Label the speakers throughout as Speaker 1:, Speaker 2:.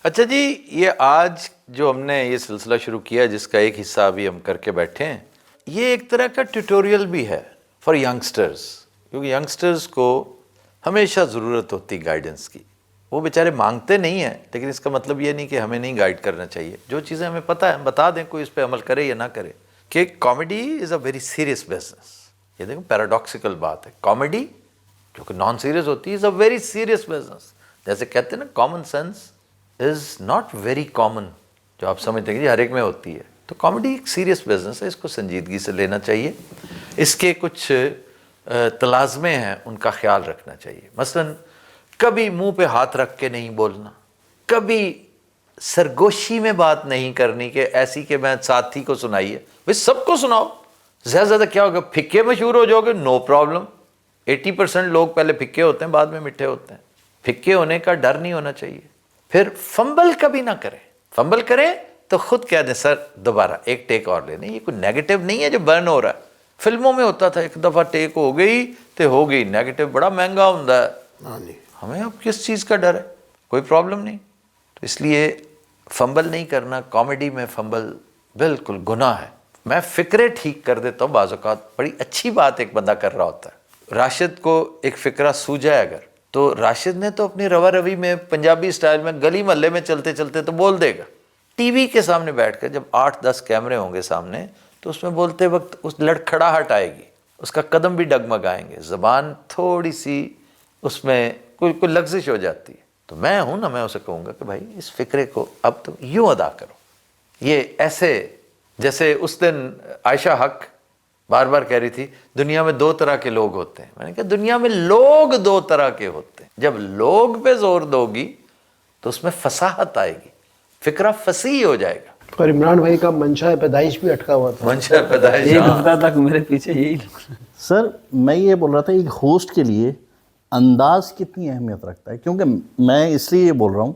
Speaker 1: اچھا جی، یہ آج جو ہم نے یہ سلسلہ شروع کیا جس کا ایک حصہ ابھی ہم کر کے بیٹھے ہیں، یہ ایک طرح کا ٹیوٹوریل بھی ہے فار ینگسٹرز، کیونکہ ینگسٹرز کو ہمیشہ ضرورت ہوتی گائیڈنس کی. وہ بیچارے مانگتے نہیں ہیں، لیکن اس کا مطلب یہ نہیں کہ ہمیں نہیں گائیڈ کرنا چاہیے. جو چیزیں ہمیں پتہ ہے بتا دیں، کوئی اس پہ عمل کرے یا نہ کرے. کہ comedy is a very serious business. یہ دیکھو پیراڈاکسیکل بات ہے، کامیڈی جو کہ نان سیریس ہوتی ہے از اے ویری سیریس بزنس. جیسے کہتے ہیں نا common sense is not very common, جو آپ سمجھتے ہیں کہ ہر ایک میں ہوتی ہے. تو کامیڈی ایک سیریس بزنس ہے، اس کو سنجیدگی سے لینا چاہیے. اس کے کچھ تلازمے ہیں، ان کا خیال رکھنا چاہیے. مثلاً کبھی منہ پہ ہاتھ رکھ کے نہیں بولنا، کبھی سرگوشی میں بات نہیں کرنی کہ ایسی کہ میں ساتھی کو سنائیے. بھائی سب کو سناؤ، زیادہ زیادہ کیا ہوگا، پھکے مشہور ہو جاؤ گے، نو پرابلم. 80% لوگ پہلے پھکے ہوتے ہیں، بعد میں میٹھے ہوتے ہیں. پھکے ہونے کا ڈر نہیں ہونا چاہیے. پھر فمبل کبھی نہ کریں. فمبل کریں تو خود کہہ دیں سر دوبارہ ایک ٹیک اور لینے. یہ کوئی نیگیٹو نہیں ہے جو برن ہو رہا ہے. فلموں میں ہوتا تھا ایک دفعہ ٹیک ہو گئی تو ہو گئی. نیگیٹو بڑا مہنگا ہوتا ہے. ہمیں اب کس چیز کا ڈر ہے؟ کوئی پرابلم نہیں. تو اس لیے فمبل نہیں کرنا. کامیڈی میں فمبل بالکل گناہ ہے. میں فکرے ٹھیک کر دیتا ہوں بعض اوقات. بڑی اچھی بات ایک بندہ کر رہا ہوتا ہے. راشد کو ایک فکرہ سوجائے اگر، تو راشد نے تو اپنی روا روی میں پنجابی سٹائل میں گلی محلے میں چلتے چلتے تو بول دے گا. ٹی وی کے سامنے بیٹھ کر جب 8-10 کیمرے ہوں گے سامنے، تو اس میں بولتے وقت اس لڑکھڑاہٹ آئے گی، اس کا قدم بھی ڈگمگائیں گے، زبان تھوڑی سی اس میں کوئی لغزش ہو جاتی ہے. تو میں ہوں نا، میں اسے کہوں گا کہ بھائی اس فکرے کو اب تو یوں ادا کرو. یہ ایسے جیسے اس دن عائشہ حق بار بار کہہ رہی تھی دنیا میں 2 طرح کے لوگ ہوتے ہیں. میں نے کہا دنیا میں لوگ 2 طرح کے ہوتے ہیں. جب لوگ پہ زور دو گی تو اس میں فصاحت آئے گی، فکرہ فصیح ہو جائے گا.
Speaker 2: اور عمران بھائی کا منشا پیدائش بھی اٹکا ہوا تھا.
Speaker 1: منشا پیدائش
Speaker 3: ایک ہفتہ تک میرے پیچھے یہی.
Speaker 4: سر میں یہ بول رہا تھا ایک ہوسٹ کے لیے انداز کتنی اہمیت رکھتا ہے، کیونکہ میں اس لیے یہ بول رہا ہوں،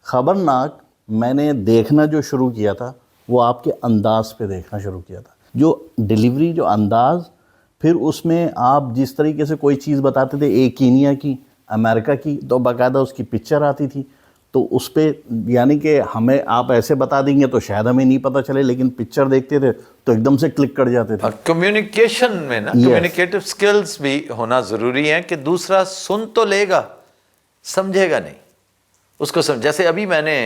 Speaker 4: خبرناک میں نے دیکھنا جو شروع کیا تھا وہ آپ کے انداز پہ دیکھنا شروع کیا تھا. جو ڈیلیوری، جو انداز، پھر اس میں آپ جس طریقے سے کوئی چیز بتاتے تھے، ایک کینیا کی، امریکہ کی، تو باقاعدہ اس کی پکچر آتی تھی. تو اس پہ یعنی کہ ہمیں آپ ایسے بتا دیں گے تو شاید ہمیں نہیں پتہ چلے، لیکن پکچر دیکھتے تھے تو ایک دم سے کلک کر جاتے تھے.
Speaker 1: کمیونیکیشن میں نا کمیونیکیٹو سکلز بھی ہونا ضروری ہیں کہ دوسرا سن تو لے گا، سمجھے گا نہیں. اس کو جیسے ابھی میں نے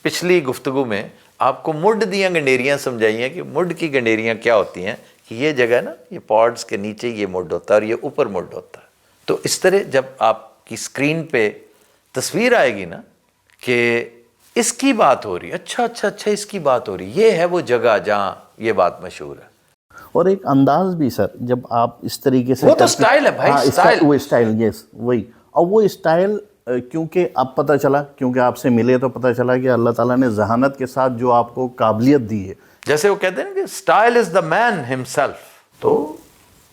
Speaker 1: پچھلی گفتگو میں آپ کو مڈ دیا گنڈیریاں سمجھائی ہیں کہ مڈ کی گنڈیریاں کیا ہوتی ہیں، کہ یہ جگہ ہے نا، یہ پاڈز کے نیچے یہ مڈ ہوتا ہے اور یہ اوپر مڈ ہوتا ہے. تو اس طرح جب آپ کی اسکرین پہ تصویر آئے گی نا کہ اس کی بات ہو رہی ہے، اچھا اس کی بات ہو رہی ہے، یہ ہے وہ جگہ جہاں یہ بات مشہور ہے.
Speaker 4: اور ایک انداز بھی سر، جب آپ اس طریقے سے
Speaker 1: وہ تو سٹائل ہے بھائی، سٹائل.
Speaker 4: وہ اسٹائل، یس وہی. اور وہ اسٹائل کیونکہ اب پتہ چلا، کیونکہ آپ سے ملے تو پتہ چلا کہ اللہ تعالیٰ نے ذہانت کے ساتھ جو آپ کو قابلیت دی ہے.
Speaker 1: جیسے وہ کہتے ہیں کہ سٹائل از دا مین ہمسیلف. تو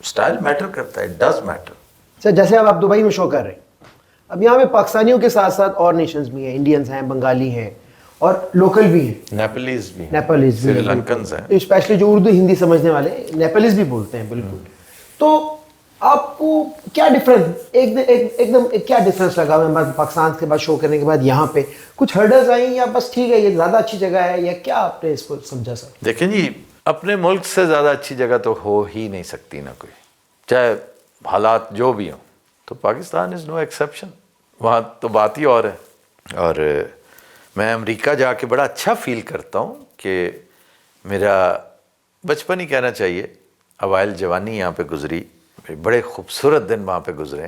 Speaker 1: سٹائل میٹر کرتا ہے، ڈز میٹر.
Speaker 2: سر جیسے اب آپ دبئی میں شو کر رہے ہیں، اب یہاں پہ پاکستانیوں کے ساتھ ساتھ اور نیشنز بھی ہیں، انڈینز ہیں، بنگالی ہیں اور لوکل بھی ہیں،
Speaker 1: نیپلیز بھی ہیں،
Speaker 2: نیپالیز بھی
Speaker 1: سری لنکنز ہیں،
Speaker 2: اسپیشلی جو اردو ہندی سمجھنے والے نیپالیز بھی بولتے ہیں. بالکل. تو آپ کو کیا ڈفرنس ایک دم کیا ڈفرنس لگا میں پاکستان کے بعد شو کرنے کے بعد یہاں پہ کچھ ہرڈلز آئیں یا بس ٹھیک ہے یہ زیادہ اچھی جگہ ہے، یا کیا آپ نے اس کو سمجھا سر؟
Speaker 1: دیکھیں جی، اپنے ملک سے زیادہ اچھی جگہ تو ہو ہی نہیں سکتی نا کوئی، چاہے حالات جو بھی ہوں. تو پاکستان از نو ایکسیپشن. وہاں تو بات ہی اور ہے. اور میں امریکہ جا کے بڑا اچھا فیل کرتا ہوں کہ میرا بچپن ہی کہنا چاہیے، اوائل جوانی یہاں پہ گزری، بڑے خوبصورت دن وہاں پہ گزرے.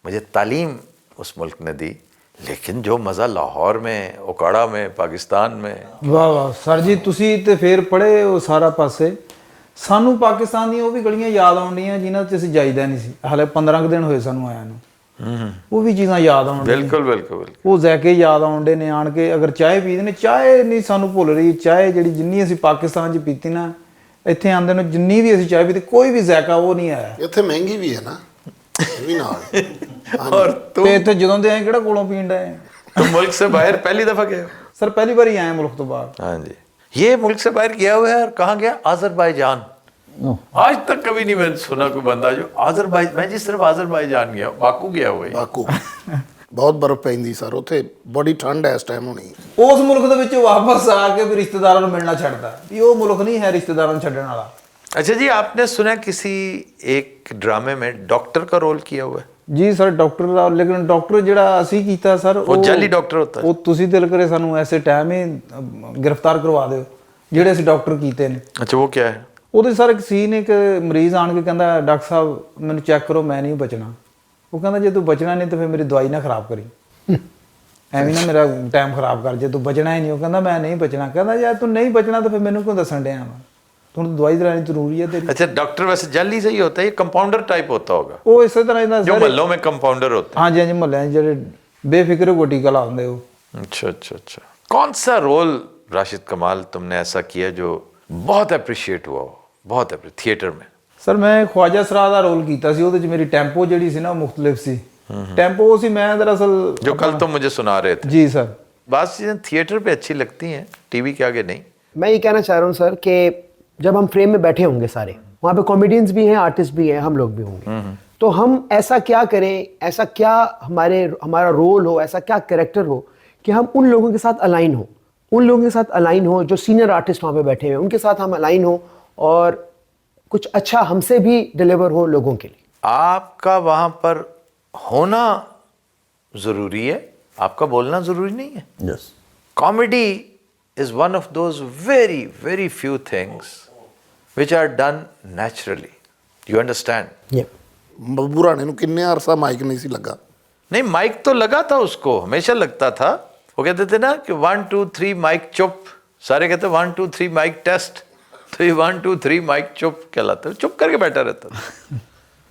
Speaker 1: مجھے تعلیم اس ملک نے دی، لیکن جو مزہ لاہور میں، اوکاڑا میں، پاکستان میں.
Speaker 3: واہ واہ سر جی، تسی تے پھر پڑھے وہ سارا پاسے. سانو پاکستان دی وہ بھی گلیاں یاد آਉਂਦੀਆਂ ਜਿਨ੍ਹਾਂ ਤੇ ਅਸੀਂ ਜਾਈਦਾ ਨਹੀਂ ਸੀ. ਹਾਲੇ 15 ਦਿਨ ਹੋਏ ਸਾਨੂੰ ਆਇਆਂ ਨੂੰ. ਉਹ ਵੀ ਚੀਜ਼ਾਂ ਯਾਦ ਆਉਂਦੀਆਂ.
Speaker 1: ਬਿਲਕੁਲ.
Speaker 3: ਉਹ ਜ਼ੈਕੇ ਯਾਦ ਆਉਂਦੇ ਨੇ ਆਣ ਕੇ. ਅਗਰ ਚਾਹ ਪੀਦੇ ਨੇ, ਚਾਹ ਨਹੀਂ ਸਾਨੂੰ ਭੁੱਲ ਰਹੀ. ਚਾਹ ਜਿਹੜੀ ਜਿੰਨੀ ਅਸੀਂ ਪਾਕਿਸਤਾਨ 'ਚ ਪੀਤੀ ਨਾ, ਇੱਥੇ ਆਉਂਦੇ ਨੂੰ ਜਿੰਨੀ ਵੀ ਅਸੀਂ ਚਾਹ ਪੀਤੀ, ਕੋਈ ਵੀ ਜ਼ੈਕਾ ਉਹ ਨਹੀਂ ਆਇਆ.
Speaker 5: ਇੱਥੇ ਮਹਿੰਗੀ ਵੀ ਹੈ ਨਾ, ਇਹ ਵੀ ਨਾਲ.
Speaker 1: اور تم
Speaker 3: ਤੇ ਇੱਥੇ ਜਦੋਂ ਦੇ ਆਏ ਕਿਹੜਾ ਕੋਲੋਂ ਪੀਣ ਡਏ?
Speaker 1: تم ملک سے باہر پہلی دفعہ گئے ہو؟
Speaker 3: سر پہلی بار ہی آئے ملک تو باہر.
Speaker 1: ہاں جی. یہ ملک سے باہر گیا ہوا ہے. اور کہاں گیا؟ آذربائیجان. آج تک کبھی نہیں میں نے سنا کوئی بندہ جو میں جس طرف آذربائیجان گیا، باکو گیا ہوا ہے.
Speaker 5: ਬਾਕੂ ਬਹੁਤ ਬਰਫ਼ ਪੈਂਦੀ ਸਰ ਉੱਥੇ, ਬੜੀ ਠੰਡ ਹੈ ਇਸ ਟਾਈਮ ਹੋਣੀ।
Speaker 3: ਉਸ ਮੁਲਕ ਦੇ ਵਿੱਚ ਵਾਪਸ ਆ ਕੇ ਵੀ ਰਿਸ਼ਤੇਦਾਰਾਂ ਨੂੰ ਮਿਲਣਾ ਛੱਡਦਾ ਵੀ ਉਹ ਮੁਲਕ ਨਹੀਂ ਹੈ ਰਿਸ਼ਤੇਦਾਰਾਂ ਨੂੰ ਛੱਡਣ ਵਾਲਾ।
Speaker 1: अच्छा जी, आपने सुना किसी एक ड्रामे में डॉक्टर का रोल किया हुआ है?
Speaker 3: ਜੀ ਸਰ ਡਾਕਟਰ ਦਾ, ਲੇਕਿਨ ਡਾਕਟਰ ਜਿਹੜਾ ਅਸੀਂ ਕੀਤਾ ਸਰ
Speaker 1: वो जाली डॉक्टर होता है?
Speaker 3: ਉਹ ਤੁਸੀਂ ਦਿਲ ਕਰੇ ਸਾਨੂੰ ਐਸੇ ਟਾਈਮ ਹੀ ਗ੍ਰਿਫਤਾਰ ਕਰਵਾ ਦਿਓ ਜਿਹੜੇ ਅਸੀਂ ਡਾਕਟਰ ਕੀਤੇ ਨੇ।
Speaker 1: अच्छा, वो क्या है?
Speaker 3: ਉਹਦੇ ਸਰ ਇੱਕ ਸੀਨ, ਇੱਕ ਮਰੀਜ਼ ਆਣ ਕੇ ਕਹਿੰਦਾ ਡਾਕਟਰ ਸਾਹਿਬ ਮੈਨੂੰ ਚੈੱਕ ਕਰੋ, ਮੈਂ ਨਹੀਂ ਬਚਣਾ। ਉਹ ਕਹਿੰਦਾ ਜੇ ਤੂੰ ਬਚਣਾ ਨਹੀਂ ਤਾਂ ਫਿਰ ਮੇਰੀ ਦਵਾਈ ਨਾ ਖਰਾਬ ਕਰੀ, ਐਵੇਂ ਨਾ ਮੇਰਾ ਟਾਈਮ ਖਰਾਬ ਕਰ, ਜੇ ਤੂੰ ਬਚਣਾ ਹੀ ਨਹੀਂ। ਉਹ ਕਹਿੰਦਾ ਮੈਂ ਨਹੀਂ ਬਚਣਾ। ਕਹਿੰਦਾ ਯਾਰ ਤੂੰ ਨਹੀਂ ਬਚਣਾ ਤਾਂ ਫਿਰ ਮੈਨੂੰ ਕਿਉਂ ਦੱਸਣ ਡਿਆ ਵਾ, ਤੁਹਾਨੂੰ ਦਵਾਈ ਲੈਣੀ ਜ਼ਰੂਰੀ ਹੈ ਤੇਰੀ।
Speaker 1: अच्छा, डॉक्टर वैसे जाली से ही होता है, ये कंपाउंडर टाइप होता होगा
Speaker 3: ਉਹ ਇਸੇ ਤਰ੍ਹਾਂ ਇਹਦਾ
Speaker 1: जो महलों में कंपाउंडर होते
Speaker 3: ਹਾਂਜੀ ਹਾਂਜੀ ਮਹੱਲਿਆਂ 'ਚ ਜਿਹੜੇ ਬੇਫਿਕਰ ਹੋ ਟੀਕਾ ਲਾਉਂਦੇ ਉਹ।
Speaker 1: हैं। अच्छा अच्छा अच्छा, कौन सा रोल राशिद कमाल तुमने ऐसा किया जो बहुत अप्रिशिएट हुआ हो, बहुत थिएटर में?
Speaker 3: ਸਰ ਮੈਂ ਖਵਾਜਾ ਸਰਾ ਦਾ ਰੋਲ ਕੀਤਾ ਸੀ, ਉਹਦੇ 'ਚ ਮੇਰੀ ਟੈਂਪੋ ਜਿਹੜੀ ਸੀ ਨਾ ਉਹ ਮੁਖਤਲਿਫ ਸੀ। ਟੈਂਪੋ ਉਹ ਸੀ, मैं दरअसल
Speaker 1: जो कल तुम मुझे सुना रहे थे।
Speaker 3: जी सर।
Speaker 1: बात चीज़ें थिएटर पे अच्छी लगती हैं, टीवी के आगे नहीं।
Speaker 2: मैं ये कहना चाह रहा हूँ सर कि जब हम फ्रेम में बैठे होंगे सारे, वहाँ पे कॉमेडियंस भी हैं, आर्टिस्ट भी हैं, हम लोग भी होंगे, तो हम ऐसा क्या करें, ऐसा क्या हमारा रोल हो, ऐसा क्या कैरेक्टर हो कि हम उन लोगों के साथ अलाइन हो, उन लोगों के साथ अलाइन हो जो सीनियर आर्टिस्ट वहाँ पे बैठे हुए हैं, उनके साथ हम अलाइन हो और कुछ अच्छा हमसे भी डिलीवर हो लोगों के लिए।
Speaker 1: आपका वहाँ पर होना ज़रूरी है, आपका बोलना ज़रूरी नहीं है।
Speaker 4: Yes,
Speaker 1: Comedy is one of those very, very few things which are done naturally. You understand?
Speaker 2: ये
Speaker 5: ਬੱਬੂ ਰਾਣੇ ਨੂੰ ਕਿੰਨੇ ਅਰਸਾ ਮਾਈਕ ਨਹੀਂ ਸੀ ਲੱਗਾ।
Speaker 1: नहीं, माइक तो लगा था उसको, हमेशा लगता था। वो कहते थे ना कि 1 2 3 माइक चुप, सारे कहते 1 2 3 माइक टेस्ट, तो ये 1 2 3 माइक चुप कहलाता, चुप करके बैठा रहता था।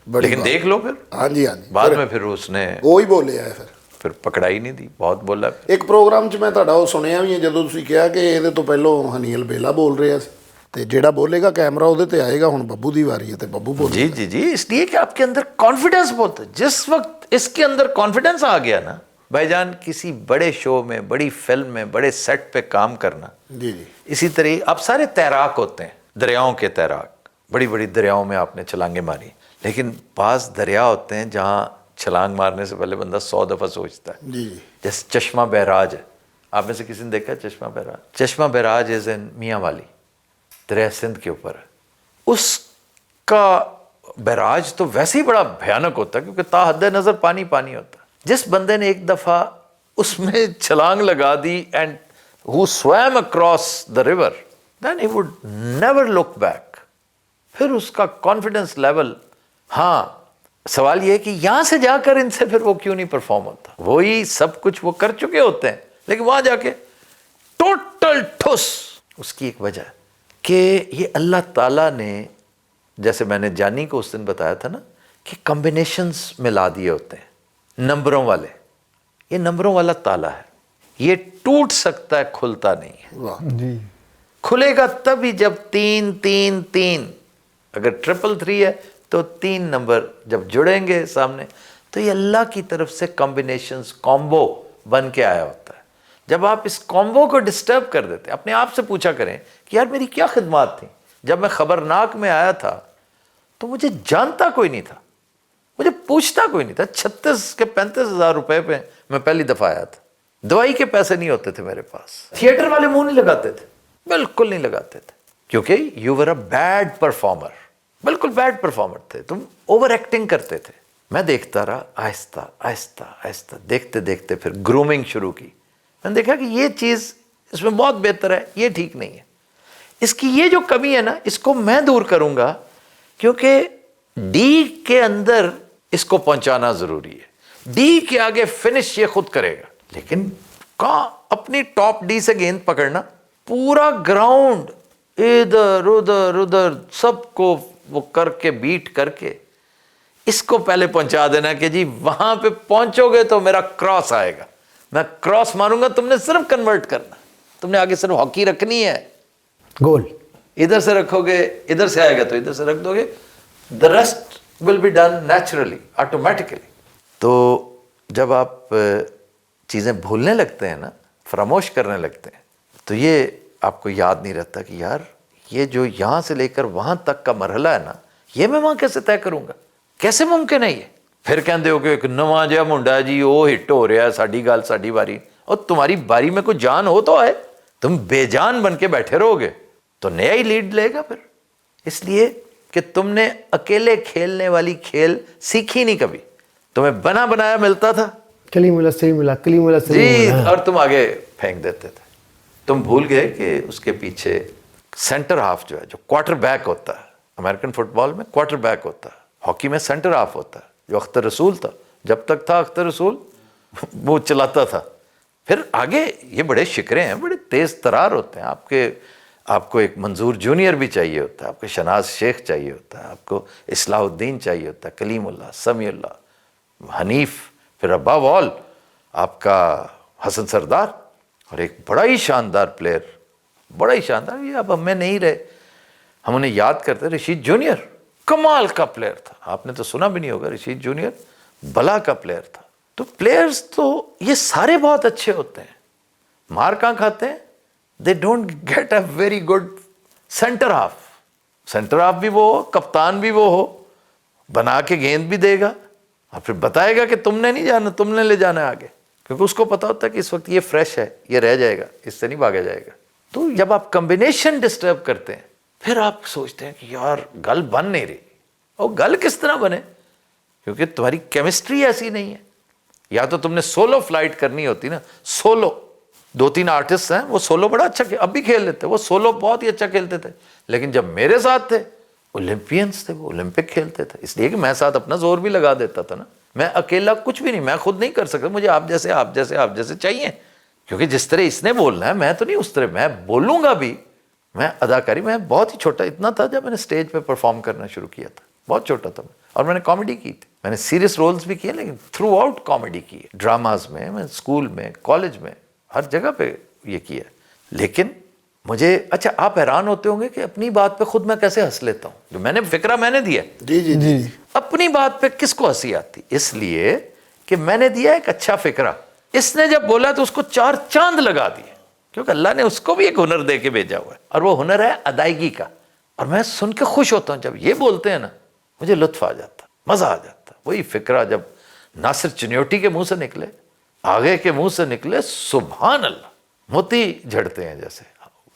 Speaker 5: बड़ी
Speaker 1: लेकिन
Speaker 5: बात।
Speaker 1: देख लो फिर
Speaker 5: ਹਾਂਜੀ ਹਾਂਜੀ,
Speaker 1: बाद में फिर उसने
Speaker 5: ਉਹ ਹੀ ਬੋਲਿਆ ਹੈ
Speaker 1: फिर पकड़ाई नहीं दी, बहुत बोला।
Speaker 5: ਇੱਕ ਪ੍ਰੋਗਰਾਮ 'ਚ ਮੈਂ ਤੁਹਾਡਾ ਉਹ ਸੁਣਿਆ ਵੀ ਹੈ ਜਦੋਂ ਤੁਸੀਂ ਕਿਹਾ ਕਿ ਇਹਦੇ ਤੋਂ ਪਹਿਲਾਂ ਹਨੀਲ ਬੇਲਾ ਬੋਲ ਰਿਹਾ ਸੀ ਤੇ ਜਿਹੜਾ ਬੋਲੇਗਾ ਕੈਮਰਾ ਉਹਦੇ ਤੇ ਆਏਗਾ, ਹੁਣ ਬੱਬੂ ਦੀ ਵਾਰੀ ਹੈ ਤੇ ਬੱਬੂ ਬੋਲੇ।
Speaker 1: जी जी जी, इसलिए कि आपके अंदर कॉन्फिडेंस बहुत है। जिस वक्त इसके अंदर कॉन्फिडेंस आ गया ना भाईजान, किसी बड़े शो में, बड़ी फिल्म में, बड़े सेट पे काम करना।
Speaker 5: जी जी,
Speaker 1: इसी तरह आप सारे तैराक होते हैं, दरियाओं के तैराक, बड़ी बड़ी दरियाओं में आपने छलांगे मारी, लेकिन बाज़ दरिया होते हैं जहाँ छलांग मारने से पहले बंदा 100 दफ़ा सोचता है।
Speaker 5: जी जी,
Speaker 1: जैसे चश्मा बैराज है, आप में से किसी ने देखा है चश्मा बैराज? चश्मा बैराज इज़ इन मियाँ वाली, दरिया सिंध के ऊपर है। उसका बैराज तो वैसे ही बड़ा भयानक होता है क्योंकि ताहद नज़र पानी पानी होता है। जिस बंदे ने एक दफ़ा उसमें छलांग लगा दी and who swam across the river, then he would never look back. फिर उसका कॉन्फिडेंस लेवल, हाँ, सवाल ये है कि यहाँ से जाकर इनसे फिर वो क्यों नहीं परफॉर्म होता। वही सब कुछ वो कर चुके होते हैं, लेकिन वहाँ जाके टोटल ठुस। उसकी एक वजह है कि ये अल्लाह ताला ने, जैसे मैंने जानी को उस दिन बताया था ना कि कॉम्बिनेशंस मिला दिए होते हैं नंबरों वाले। ये नंबरों वाला ताला है, ये टूट सकता है, खुलता नहीं है।
Speaker 5: वाह,
Speaker 3: जी
Speaker 1: खुलेगा तभी जब 3 3 3, अगर 333 है तो 3 नंबर जब जुड़ेंगे सामने, तो ये अल्लाह की तरफ से कॉम्बिनेशंस, कॉम्बो बन के आया होता है। जब आप इस कॉम्बो को डिस्टर्ब कर देते, अपने आप से पूछा करें कि यार मेरी क्या खिदमत थी। जब मैं खबरनाक में आया था तो मुझे जानता कोई नहीं था, मुझे पूछता कोई नहीं था। 36 के 35 हज़ार रुपए पे मैं पहली दफ़ा आया था, दवाई के पैसे नहीं होते थे मेरे पास। थिएटर वाले मुंह नहीं लगाते थे, बिल्कुल नहीं लगाते थे, क्योंकि you were a bad performer, बिल्कुल बैड परफॉर्मर थे, तुम ओवर एक्टिंग करते थे। मैं देखता रहा, आहिस्ता आहिस्ता आहिस्ता, देखते देखते फिर ग्रूमिंग शुरू की। मैंने देखा कि ये चीज़ इसमें बहुत बेहतर है, ये ठीक नहीं है, इसकी ये जो कमी है ना, इसको मैं दूर करूँगा, क्योंकि डी के अंदर इसको पहुँचाना ज़रूरी है। डी के आगे फिनिश ये खुद करेगा, लेकिन कहाँ अपनी टॉप डी से गेंद पकड़ना, पूरा ग्राउंड इधर उधर उधर सबको वो करके बीट करके इसको पहले पहुंचा देना कि जी वहां पे पहुंचोगे तो मेरा क्रॉस आएगा, मैं क्रॉस मारूंगा, तुमने सिर्फ कन्वर्ट करना, तुमने आगे सिर्फ हॉकी रखनी है,
Speaker 2: गोल
Speaker 1: इधर से रखोगे इधर से आएगा तो इधर से रख दोगे, the rest will be done naturally, automatically. तो जब आप चीज़ें भूलने लगते हैं ना, फरामोश करने लगते हैं, तो ये आपको याद नहीं रहता कि यार ये जो यहाँ से लेकर वहाँ तक का मरहला है ना, ये मैं वहाँ कैसे तय करूँगा, कैसे मुमकिन है ये। ਫਿਰ ਕਹਿੰਦੇ ਹੋ ਕਿ ਇੱਕ ਨਵਾਂ ਜਿਹਾ ਮੁੰਡਾ ਜੀ ਉਹ ਹਿੱਟ ਹੋ ਰਿਹਾ, ਸਾਡੀ ਗੱਲ ਸਾਡੀ ਵਾਰੀ। और तुम्हारी बारी में कोई जान हो तो है, तुम बेजान बन के बैठे रहोगे तो नया ही लीड लेगा फिर। इसलिए कि तुमने अकेले खेलने वाली खेल सीखी नहीं कभी, तुम्हें बना बनाया मिलता था
Speaker 2: कलीमुल्लाह सही मिला, कलीमुल्लाह सही
Speaker 1: जी,
Speaker 2: मिला।
Speaker 1: और तुम आगे फेंक देते थे। तुम भूल गए कि उसके पीछे सेंटर हाफ जो है, जो क्वार्टर बैक होता है, अमेरिकन फुटबॉल में क्वार्टर बैक होता है, हॉकी में सेंटर हाफ होता है, जो अख्तर रसूल था। जब तक था अख्तर रसूल वो चलाता था, फिर आगे ये बड़े शिकरे हैं, बड़े तेज तरार होते हैं। आपको एक मंजूर जूनियर भी चाहिए होता है, आपको शनाज शेख चाहिए होता है, आपको इस्लाहुद्दीन चाहिए होता है, कलीमुल्लाह, समीउल्लाह, हनीफ, फिर अब्बा वॉल, आपका हसन सरदार, और एक बड़ा ही शानदार प्लेयर, बड़ा ही शानदार, ये अब हमें नहीं रहे, हम उन्हें याद करते, रशीद जूनियर कमाल का प्लेयर था। आपने तो सुना भी नहीं होगा, रशीद जूनियर बला का प्लेयर था। तो प्लेयर्स तो ये सारे बहुत अच्छे होते हैं, मार कहाँ खाते हैं? They don't get a very good centre half. Centre half भी वो हो, कप्तान भी वो हो, बना के गेंद भी देगा और फिर बताएगा कि तुमने नहीं जाना, तुमने ले जाना है आगे, क्योंकि उसको पता होता है कि इस वक्त ये फ्रेश है, ये रह जाएगा, इससे नहीं भागा जाएगा। तो जब आप कॉम्बिनेशन डिस्टर्ब करते हैं, फिर आप सोचते हैं कि यार गल बन नहीं रही। और गल किस तरह बने? क्योंकि तुम्हारी केमिस्ट्री ऐसी नहीं है। या तो तुमने सोलो फ्लाइट करनी होती ना, सोलो। 2-3 आर्टिस्ट हैं वो सोलो बड़ा अच्छा अब भी खेल लेते, वो सोलो बहुत ही अच्छा खेलते थे। लेकिन जब मेरे साथ थे, ओलंपियंस थे, वो ओलंपिक खेलते थे, इसलिए कि मैं साथ अपना जोर भी लगा देता था ना। मैं अकेला कुछ भी नहीं, मैं खुद नहीं कर सकता, मुझे आप जैसे चाहिए। क्योंकि जिस तरह इसने बोलना है, मैं तो नहीं उस तरह, मैं बोलूँगा भी। मैं अदाकारी में बहुत ही छोटा इतना था जब मैंने स्टेज पे परफॉर्म करना शुरू किया था, बहुत छोटा था मैं, और मैंने कॉमेडी की थी। मैंने सीरियस रोल्स भी किए, लेकिन थ्रू आउट कॉमेडी की है, ड्रामाज में, मैं स्कूल में, कॉलेज में, हर जगह पे ये किया। लेकिन मुझे, अच्छा आप हैरान होते होंगे कि अपनी बात पे खुद मैं कैसे हंस लेता हूँ। जो मैंने फिक्रा मैंने दिया,
Speaker 5: जी जी जी,
Speaker 1: अपनी बात पे किसको हंसी आती? इसलिए कि मैंने दिया एक अच्छा फिक्रा, इसने जब बोला तो उसको 4 चांद लगा दिए, क्योंकि अल्लाह ने उसको भी एक हुनर दे के भेजा हुआ है, और वो हुनर है अदायगी का। और मैं सुन के खुश होता हूँ, जब ये बोलते हैं ना, मुझे लुत्फ आ जाता, मज़ा आ जाता। वही फिक्रा जब नासिर चिन्योटी के मुंह से निकले, आगे के मुंह से निकले, सुभान अल्लाह, मोती झड़ते हैं जैसे।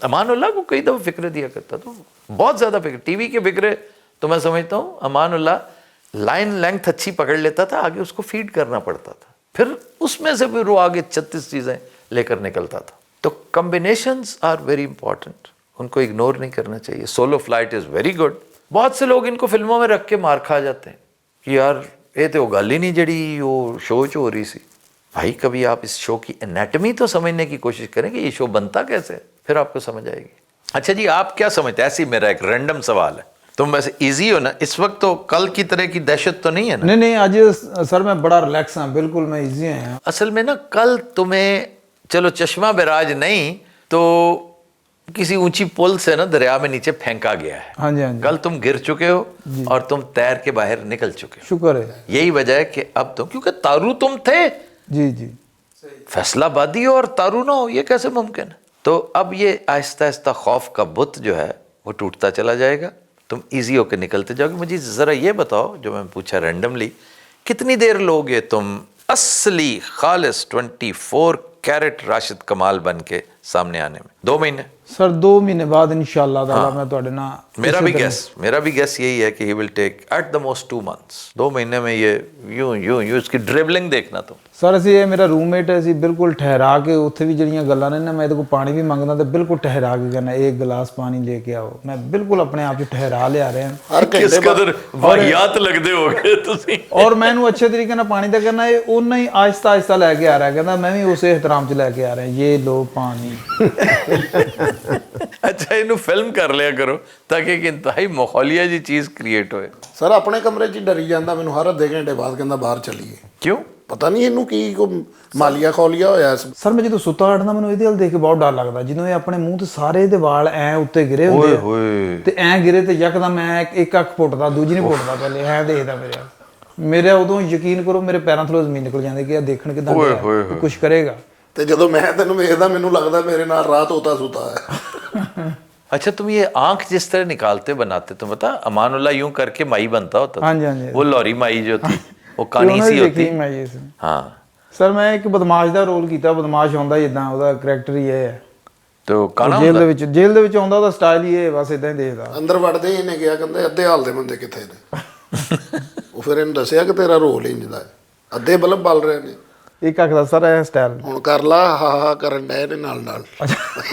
Speaker 1: अमानुल्लाह को कई दफ़ा फिक्रे दिया करता, तो बहुत ज़्यादा फिक्र, टीवी के फिक्रे तो मैं समझता हूँ अमानुल्लाह लाइन लेंथ अच्छी पकड़ लेता था, आगे उसको फीड करना पड़ता था, फिर उसमें से फिर वो आगे 36 चीज़ें लेकर निकलता था। तो कॉम्बिनेशंस आर वेरी इंपॉर्टेंट, उनको इग्नोर नहीं करना चाहिए। Solo flight is very good. बहुत से लोग इनको फिल्मों में रख के मार खा जाते हैं कि यार ये तो गल ही नहीं जड़ी वो शो च हो रही सी। भाई कभी आप इस शो की एनाटमी तो समझने की कोशिश करें कि ये शो बनता कैसे, फिर आपको समझ आएगी। अच्छा जी, आप क्या समझते हैं? ऐसी मेरा एक रैंडम सवाल है, तुम वैसे इजी हो ना इस वक्त, तो कल की तरह की दहशत तो नहीं है ना?
Speaker 3: नहीं आज सर मैं बड़ा रिलैक्स हूँ, बिल्कुल मैं इजी हूँ।
Speaker 1: असल में ना कल तुम्हें, चलो चश्मा बैराज नहीं तो किसी ऊंची पुल से ना दरिया में नीचे फेंका गया है।
Speaker 3: हाँ जी, हाँ जी।
Speaker 1: कल तुम गिर चुके हो और तुम तैर के बाहर निकल चुके हो।
Speaker 3: शुक्र है।
Speaker 1: यही वजह है कि अब तुम, क्योंकि तारू तुम थे,
Speaker 3: जी जी,
Speaker 1: फैसलाबादी हो और तारू ना हो, ये कैसे मुमकिन है? तो अब ये आहिस्ता आहिस्ता खौफ का बुत जो है वो टूटता चला जाएगा, तुम इजी होकर निकलते जाओगे। मुझे ज़रा ये बताओ, जो मैं पूछा रैंडमली, कितनी देर लोगे तुम असली खालिस 24 कैरेट राशिद कमाल बन के सामने आने में? 2 महीने
Speaker 3: सर 2 महीने बाद इंशाअल्लाह ताला मैं ਤੁਹਾਡੇ ਨਾਲ
Speaker 1: मेरा भी गैस यही है कि he will take at the most 2 months। 2 महीने में ये यूं इसकी ड्रिबलिंग देखना तुम।
Speaker 3: सर ਅਸੀਂ ਇਹ ਮੇਰਾ ਰੂਮਮੇਟ ਹੈ, ਅਸੀਂ ਬਿਲਕੁਲ ਠਹਿਰਾ ਕੇ, ਉੱਥੇ ਵੀ ਜਿਹੜੀਆਂ ਗੱਲਾਂ ਨੇ ਨਾ, ਮੈਂ ਇਹਦੇ ਕੋਲ ਪਾਣੀ ਵੀ ਮੰਗਦਾ ਤੇ ਬਿਲਕੁਲ ਠਹਿਰਾ ਕੇ ਕਹਿੰਦਾ 1 गिलास पानी लेके आओ। मैं बिल्कुल अपने आप ਚ ਠਹਿਰਾ ਲਿਆ ਰਿਹਾ
Speaker 5: ਹਰ
Speaker 1: किस
Speaker 5: ਘੰਟੇ
Speaker 1: कदर वाहियात लगदे होगे ਤੁਸੀਂ।
Speaker 3: ਔਰ ਮੈਨੂੰ ਅੱਛੇ ਤਰੀਕੇ ਨਾਲ ਪਾਣੀ ਦਾ ਕਰਨਾ, ਇਹ ਉਹਨਾਂ ਹੀ ਆਹਿਸਤਾ ਆਹਿਸਤਾ ਲੈ ਕੇ ਆ ਰਿਹਾ, ਕਹਿੰਦਾ ਮੈਂ ਵੀ ਉਸੇ ਇਹਤਰਾਮ ਚ ਲੈ ਕੇ ਆ ਰਿਹਾ, ਇਹ ਲੋ ਪਾਣੀ।
Speaker 1: अच्छा इन्हू फिल्म कर लिया करो ताकि एक इंतहाई माहौलिया जी चीज क्रिएट होए।
Speaker 5: ਸਰ ਆਪਣੇ ਕਮਰੇ 'ਚ ਹੀ ਡਰੀ ਜਾਂਦਾ, ਮੈਨੂੰ ਹਰ ਅੱਧੇ ਘੰਟੇ ਬਾਅਦ ਕਹਿੰਦਾ ਬਾਹਰ ਚੱਲੀਏ।
Speaker 1: क्यों?
Speaker 5: ਪਤਾ ਨਹੀਂ ਇਹਨੂੰ ਕੀ ਕੋਈ ਮਾਲੀਆ ਖੌਲੀਆ ਹੋਇਆ ਇਸ।
Speaker 3: ਸਰ ਮੈਂ ਜਦੋਂ ਸੁੱਤਾ ਉੱਠਦਾ ਮੈਨੂੰ ਇਹਦੇ ਵੱਲ ਦੇਖ ਕੇ ਬਹੁਤ ਡਰ ਲੱਗਦਾ, ਜਦੋਂ ਇਹ ਆਪਣੇ ਮੂੰਹ ਤੇ ਸਾਰੇ ਇਹਦੇ ਵਾਲ ਐ ਉੱਤੇ ਗਿਰੇ ਹੁੰਦੇ ਆ ਤੇ ਐ ਗਿਰੇ ਤੇ ਯਕਦਮ ਮੈਂ ਇੱਕ ਅੱਖ ਪੁੱਟਦਾ, ਦੂਜੀ ਨਹੀਂ ਪੁੱਟਦਾ, ਪਹਿਲੇ ਐ ਦੇਖਦਾ ਮੇਰੇ ਉਦੋਂ ਯਕੀਨ ਕਰੋ ਮੇਰੇ ਪੈਰਾਂ ਥੱਲੋਂ ਜ਼ਮੀਨ ਨਿਕਲ ਜਾਂਦੀ ਕਿ ਇਹ ਦੇਖਣ ਕਿਦਾਂ ਕੁਝ ਕਰੇਗਾ।
Speaker 5: ਤੇ ਜਦੋਂ ਮੈਂ ਤੈਨੂੰ ਵੇਖਦਾ ਮੈਨੂੰ ਲੱਗਦਾ ਮੇਰੇ ਨਾਲ ਰਾਤ ਹੋਤਾ ਸੁਤਾ ਹੈ।
Speaker 1: अच्छा तुम ये आंख जिस तरह निकालते बनाते, तुम पता अमानुल्लाह यूं करके माई बनता होता था।
Speaker 3: हाँ जी, हाँ जी।
Speaker 1: वो लौरी माई जो थी वो कहानी सी होती।
Speaker 3: ਮੈਂ ਇਹ ਸੀ
Speaker 1: हाँ
Speaker 3: ਸਰ ਮੈਂ ਇੱਕ ਬਦਮਾਸ਼ ਦਾ ਰੋਲ ਕੀਤਾ, ਬਦਮਾਸ਼ ਆਉਂਦਾ ਜਿੱਦਾਂ ਉਹਦਾ ਕਰੈਕਟਰ ਹੀ ਇਹ ਹੈ।
Speaker 1: तो काना
Speaker 3: ਜੇਲ੍ਹ ਦੇ ਵਿੱਚ ਆਉਂਦਾ ਉਹਦਾ ਸਟਾਈਲ ਹੀ ਇਹ, ਬਸ ਇਦਾਂ ਹੀ ਦੇਖਦਾ।
Speaker 5: ਅੰਦਰ ਵੜਦੇ ਹੀ ਇਹਨੇ ਕਿਹਾ, ਕਹਿੰਦੇ ਅੱਧੇ ਹਾਲ ਦੇ ਬੰਦੇ ਕਿੱਥੇ ਨੇ। ਉਹ ਫਿਰ ਇਹਨੂੰ ਦੱਸਿਆ ਕਿ ਤੇਰਾ ਰੋਲ ਇੰਜ ਦਾ ਹੈ, ਅੱਧੇ ਬਲਬ ਬਲ ਰਹੇ ਨੇ।
Speaker 3: ਇੱਕ ਆਖਦਾ ਸਰ ਇਹ ਸਟਾਈਲ
Speaker 5: ਹੁਣ ਕਰ ਲਾ, ਹਾ ਹਾ ਕਰਨ ਡਏ ਨੇ ਨਾਲ ਨਾਲ,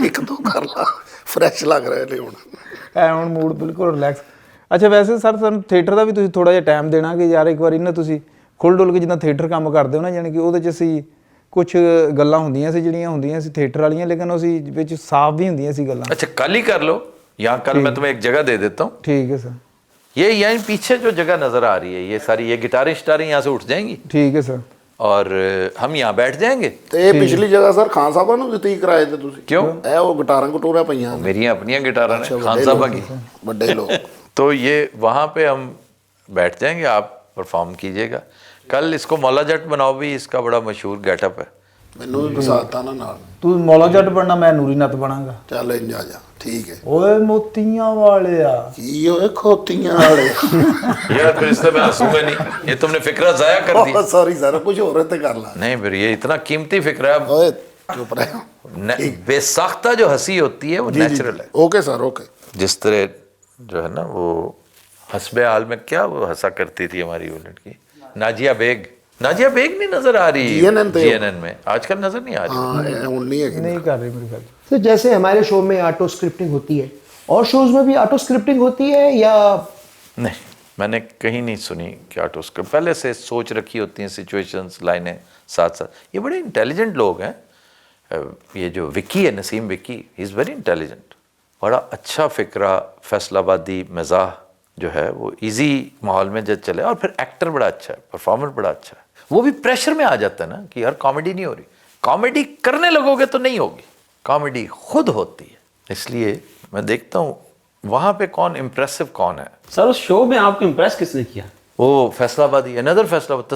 Speaker 5: ਇੱਕ ਦੋ ਕਰ ਲਾ, ਫਰੈਸ਼ ਲੱਗ ਰਹੇ ਨੇ ਹੁਣ।
Speaker 3: ਐ ਹੁਣ ਮੂਡ ਬਿਲਕੁਲ ਰਿਲੈਕਸ। ਅੱਛਾ ਵੈਸੇ ਸਰ ਸਾਨੂੰ ਥੀਏਟਰ ਦਾ ਵੀ ਤੁਸੀਂ ਥੋੜਾ ਜਿਹਾ ਟਾਈਮ ਦੇਣਾ ਕਿ ਯਾਰ ਇੱਕ ਵਾਰੀ ਨਾ ਤੁਸੀਂ ਖੁੱਲ੍ਹ ਡੁੱਲ ਕੇ ਜਿੱਦਾਂ ਥੀਏਟਰ ਕੰਮ ਕਰਦੇ ਹੋ ਨਾ, ਯਾਨੀ ਕਿ ਉਹਦੇ 'ਚ ਅਸੀਂ ਕੁਝ ਗੱਲਾਂ ਹੁੰਦੀਆਂ ਸੀ ਜਿਹੜੀਆਂ ਹੁੰਦੀਆਂ ਸੀ ਥੀਏਟਰ ਵਾਲੀਆਂ, ਲੇਕਿਨ ਅਸੀਂ ਵਿੱਚ ਸਾਫ਼ ਵੀ ਹੁੰਦੀਆਂ ਸੀ ਗੱਲਾਂ।
Speaker 1: अच्छा कल ही कर लो, यहाँ कल मैं तुम्हें एक जगह दे देता हूँ।
Speaker 3: ਠੀਕ ਹੈ ਸਰ,
Speaker 1: ये यहीं पीछे जो जगह नजर आ रही है, ये सारी ये गिटारें शिटारें यहाँ से उठ जाएंगी
Speaker 3: ਠੀਕ ਹੈ ਸਰ।
Speaker 1: और हम यहाँ बैठ जाएंगे।
Speaker 5: ਤੇ ਇਹ ਪਿਛਲੀ ਜਗ੍ਹਾ ਸਰ ਖਾਨ ਸਾਹਿਬਾਂ ਨੂੰ ਦਿੱਤੀ ਕਿਰਾਏ ਤੇ ਤੁਸੀਂ?
Speaker 1: क्यों?
Speaker 5: ਇਹ ਉਹ ਗਿਟਾਰਾਂ ਕਟੋਰਾ ਪਈਆਂ ਨੇ।
Speaker 1: मेरी अपनी गिटारें हैं, खान
Speaker 5: ਵੱਡੇ
Speaker 1: साहबा
Speaker 5: ਲੋਕ,
Speaker 1: की।
Speaker 5: ਵੱਡੇ ਲੋਕ।
Speaker 1: तो ये वहाँ पे हम बैठ जाएंगे, आप परफॉर्म कीजिएगा। कल इसको मौला जट बनाओ भी, इसका बड़ा मशहूर गेटअप है।
Speaker 5: ਮੈਨੂੰ ਵੀ ਫਸਾਤਾ ਨਾ ਨਾਲ।
Speaker 3: ਤੂੰ ਮੌਲਾ ਜੱਟ ਬਣਨਾ, ਮੈਂ ਨੂਰੀ ਨੱਤ ਬਣਾਂਗਾ।
Speaker 5: ਚੱਲ ਇੰਜ ਆ ਜਾ, ਠੀਕ ਹੈ।
Speaker 3: ਓਏ ਮੋਤੀਆਂ ਵਾਲਿਆ
Speaker 5: ਕੀ ਓਏ ਖੋਤੀਆਂ ਵਾਲੇ।
Speaker 1: यार फिर इससे मैं हंसूंगा नहीं, ये तुमने फिक्रा जाया कर दी।
Speaker 5: ਸੌਰੀ ਸਰ, ਕੁਝ ਹੋਰ ਤੇ ਕਰ ਲਾ।
Speaker 1: नहीं फिर ये इतना कीमती फिक्रा है।
Speaker 5: ਓਏ ਚੁੱਪ ਰਹਿ।
Speaker 1: बेसाख्ता जो हंसी होती है वो नेचुरल है।
Speaker 5: Okay sir, okay.
Speaker 1: जिस तरह जो है ना वो हस्बे हाल में क्या वो हंसा करती थी हमारी वो लड़की नाजिया बेग। नाजिया बेग नहीं नजर आ रही जीएनएन में, आजकल नजर नहीं आ रही।
Speaker 5: हाँ ਹੁਣ नहीं है।
Speaker 3: ਨਹੀਂ ਕਰ ਰਹੀ ਮੇਰੇ ਖਿਆਲ।
Speaker 2: तो जैसे हमारे शो में ऑटो स्क्रिप्टिंग होती है, और शोज में भी ऑटो स्क्रिप्टिंग होती है या?
Speaker 1: नहीं, मैंने कहीं नहीं सुनी कि ऑटो स्क्रिप्ट पहले से सोच रखी होती हैं, सिचुएशंस लाइनें साथ साथ। ये बड़े इंटेलिजेंट लोग हैं। ये जो विक्की है, Naseem Vicky, he is very intelligent. बड़ा अच्छा फ़िक्रा, फैसलाबादी मज़ाह जो है वो इजी माहौल में जब चले, और फिर एक्टर बड़ा अच्छा है, परफॉर्मर बड़ा अच्छा है। वो भी प्रेशर में आ जाता है ना कि यार कॉमेडी नहीं हो रही, कॉमेडी करने लगोगे तो नहीं होगी, कॉमेडी खुद होती है। इसलिए मैं देखता हूँ वहाँ पे कौन इम्प्रेसिव कौन है।
Speaker 6: सर उस शो में आपको इम्प्रेस किसने किया?
Speaker 1: वो फैसलाबादी, अनदर फैसलाबाद,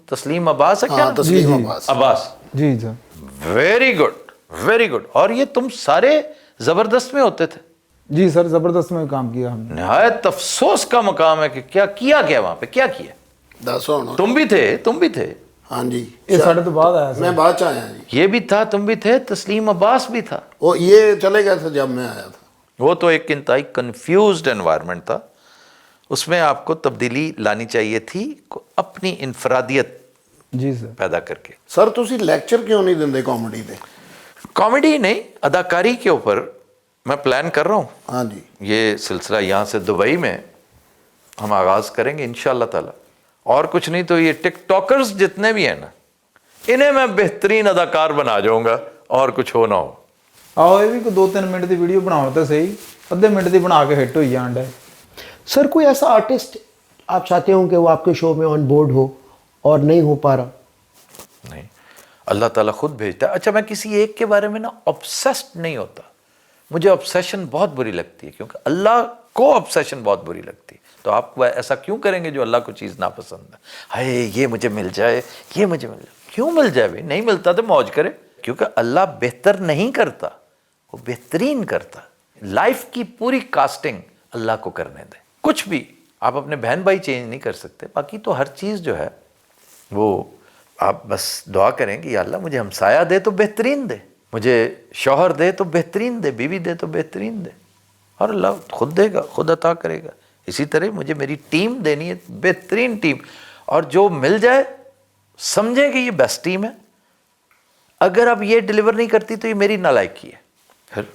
Speaker 1: तस्लीम अब्बास है क्या
Speaker 5: हाँ,
Speaker 1: नाम?
Speaker 5: तस्लीम अब्बास।
Speaker 1: अब्बास,
Speaker 3: ਜੀ sir.
Speaker 1: Very good, very good. और ये तुम सारे जबरदस्त में होते थे।
Speaker 3: जी सर, जबरदस्त में काम किया हमने।
Speaker 1: नहायत अफसोस का मकाम है कि क्या किया, क्या वहाँ पे क्या किया।
Speaker 5: ਦੱਸ ਹੁਣ।
Speaker 1: तुम भी थे।
Speaker 5: हाँ जी,
Speaker 3: ਇਹ ਸਾਡੇ ਤੋਂ ਬਾਅਦ ਆਇਆ
Speaker 5: मैं
Speaker 3: ਸਰ।
Speaker 5: बाद च आया जी।
Speaker 1: ये भी था, तुम भी थे, तस्लीम अब्बास भी था।
Speaker 5: वो ये चले गए थे जब मैं आया था।
Speaker 1: वो तो एक इंतहाई कंफ्यूज्ड एनवायरनमेंट था, उसमें आपको तब्दीली लानी चाहिए थी, अपनी इनफरादियत
Speaker 3: जी सर।
Speaker 1: पैदा करके।
Speaker 5: सर ਤੁਸੀਂ ਲੈਕਚਰ ਕਿਉਂ ਨਹੀਂ ਦਿੰਦੇ ਕਾਮੇਡੀ ਦੇ?
Speaker 1: कॉमेडी नहीं, अदाकारी के ऊपर मैं प्लान कर रहा हूँ।
Speaker 5: हाँ जी।
Speaker 1: ये सिलसिला यहाँ से दुबई में हम आगाज़ करेंगे इंशाअल्लाह ताला। और कुछ नहीं तो ये टिकटॉकर्स जितने भी हैं ना, इन्हें मैं बेहतरीन अदाकार बना जाऊँगा, और कुछ हो ना हो।
Speaker 3: ਆਓ ਇਹ ਵੀ ਕੋਈ 2-3 ਮਿੰਟ ਦੀ ਵੀਡੀਓ ਬਣਾਉਣ ਤਾਂ ਸਹੀ, ਅੱਧੇ ਮਿੰਟ ਦੀ ਬਣਾ ਕੇ ਹਿੱਟ ਹੋਈ ਜਾਣ ਡੇ।
Speaker 2: सर कोई ऐसा आर्टिस्ट आप चाहते हो कि वो आपके शो में ऑन बोर्ड हो और नहीं हो पा रहा?
Speaker 1: नहीं, अल्लाह ताला खुद भेजता है। अच्छा, मैं किसी एक के बारे में ना ऑब्सेस्ड नहीं होता, मुझे ऑब्सेशन बहुत बुरी लगती है, क्योंकि अल्लाह को ऑब्सेशन बहुत बुरी लगती है। तो आप ऐसा क्यों करेंगे जो अल्लाह को चीज़ नापसंद है? हाय ये मुझे मिल जाए, ये मुझे मिल जाए। क्यों मिल जाए भाई? नहीं मिलता तो मौज करे, क्योंकि अल्लाह बेहतर नहीं करता, वो बेहतरीन करता। लाइफ की पूरी कास्टिंग अल्लाह को करने दें। कुछ भी आप अपने बहन भाई चेंज नहीं कर सकते, बाकी तो हर चीज़ जो है वो आप बस दुआ करें कि या अल्लाह मुझे हमसाया दे तो बेहतरीन दे, मुझे शौहर दे तो बेहतरीन दे, बीवी दे तो बेहतरीन दे, और अल्लाह खुद देगा, खुद अता करेगा। इसी तरह मुझे मेरी टीम देनी है, बेहतरीन टीम, और जो मिल जाए समझें कि ये बेस्ट टीम है। अगर अब ये डिलीवर नहीं करती तो ये मेरी नालायकी है। फिर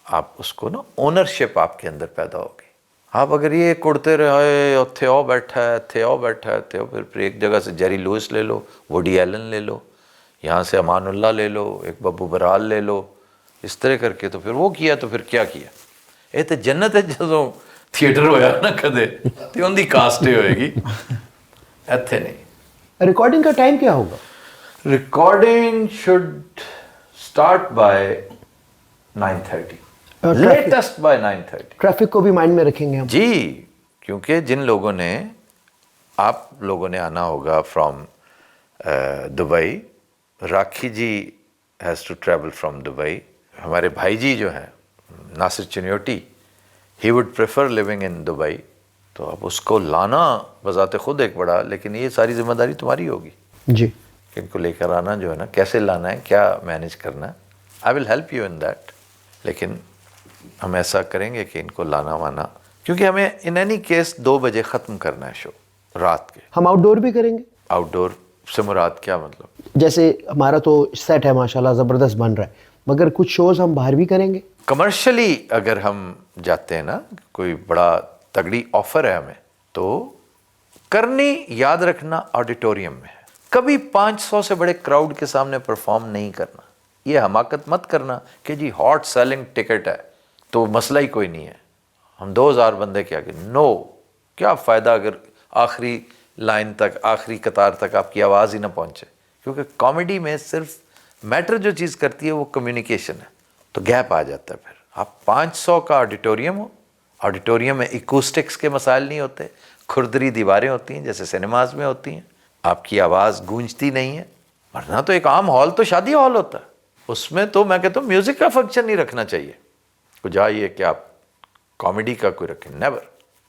Speaker 1: आप उसको ना ओनरशिप आपके अंदर पैदा होगी। आप अगर ये कुड़ते रहे उत्थे आओ बैठा है, थे आओ बैठा है, थे फिर एक जगह से जेरी लुइस ले लो, वुडी एलन ले लो, यहाँ से अमानुल्लाह ले लो, एक बब्बू बराल ले लो, इस तरह करके तो फिर वो किया तो फिर क्या किया। ये तो जन्नत है जो थिएटर होया ना कदे तो उनकी कास्ट होएगी, इत्थे नहीं।
Speaker 2: रिकॉर्डिंग का टाइम क्या होगा?
Speaker 1: Recording should start by 9:30, latest by 9:30।
Speaker 2: Traffic को भी माइंड में रखेंगे हम।
Speaker 1: जी, क्योंकि जिन लोगों ने, आप लोगों ने आना होगा from Dubai, Rakhi ji has to travel from Dubai. हमारे भाई जी जो हैं Nasir Chinioti, he would prefer living in Dubai, تو اب اس کو لانا بذات خود ایک بڑا، لیکن یہ ساری ذمہ داری تمہاری ہوگی
Speaker 2: جی
Speaker 1: کہ ان کو لے کر آنا جو ہے نا، کیسے لانا ہے، کیا مینیج کرنا ہے. I will help you in that, لیکن ہم ایسا کریں گے کہ ان کو لانا وانا، کیونکہ ہمیں ان اینی کیس 2 بجے ختم کرنا ہے شو رات کے.
Speaker 2: ہم آؤٹ ڈور بھی کریں گے؟
Speaker 1: آؤٹ ڈور سے مراد کیا مطلب؟
Speaker 2: جیسے ہمارا تو سیٹ ہے ماشاءاللہ زبردست بن رہا ہے، مگر کچھ شوز ہم باہر بھی کریں گے؟
Speaker 1: کمرشلی اگر ہم جاتے ہیں نا، کوئی بڑا تگڑی آفر ہے ہمیں، تو کرنی یاد رکھنا آڈیٹوریم میں ہے. کبھی 500 سے بڑے کراؤڈ کے سامنے پرفارم نہیں کرنا. یہ حماقت مت کرنا کہ جی ہاٹ سیلنگ ٹکٹ ہے تو مسئلہ ہی کوئی نہیں ہے، ہم 2000 بندے کے آگے. نو، کیا فائدہ اگر آخری لائن تک، آخری قطار تک آپ کی آواز ہی نہ پہنچے. کیونکہ کامیڈی میں صرف میٹر جو چیز کرتی ہے وہ کمیونیکیشن ہے، تو گیپ آ جاتا ہے. پھر آپ 500 کا آڈیٹوریم ہو، آڈیٹوریم میں ایکوسٹکس کے مسائل نہیں ہوتے، کھردری دیواریں ہوتی ہیں جیسے سینماز میں ہوتی ہیں، آپ کی آواز گونجتی نہیں ہے. ورنہ تو ایک عام ہال تو شادی ہال ہوتا ہے، اس میں تو میں کہتا ہوں میوزک کا فنکشن نہیں رکھنا چاہیے. کچھ آئیے کہ آپ کامیڈی کا کوئی رکھیں، نیور.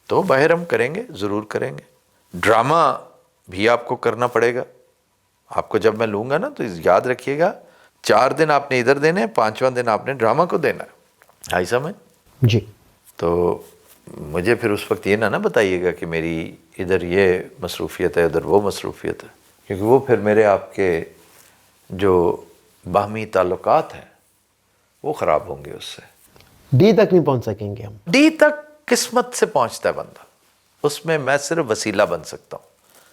Speaker 1: تو باہر ہم کریں گے، ضرور کریں گے. ڈرامہ بھی آپ کو کرنا پڑے گا. آپ کو جب میں لوں گا نا تو یاد رکھیے گا، 4 دن آپ نے ادھر دینے ہیں، 5واں دن آپ نے ڈرامہ کو دینا ہے. آئی سمجھ؟
Speaker 2: جی.
Speaker 1: تو مجھے پھر اس وقت یہ نہ بتائیے گا کہ میری ادھر یہ مصروفیت ہے، ادھر وہ مصروفیت ہے، کیونکہ وہ پھر میرے آپ کے جو باہمی تعلقات ہیں وہ خراب ہوں گے اس سے.
Speaker 2: ڈی تک نہیں پہنچ سکیں گے ہم.
Speaker 1: ڈی تک قسمت سے پہنچتا ہے بندہ، اس میں میں صرف وسیلہ بن سکتا ہوں،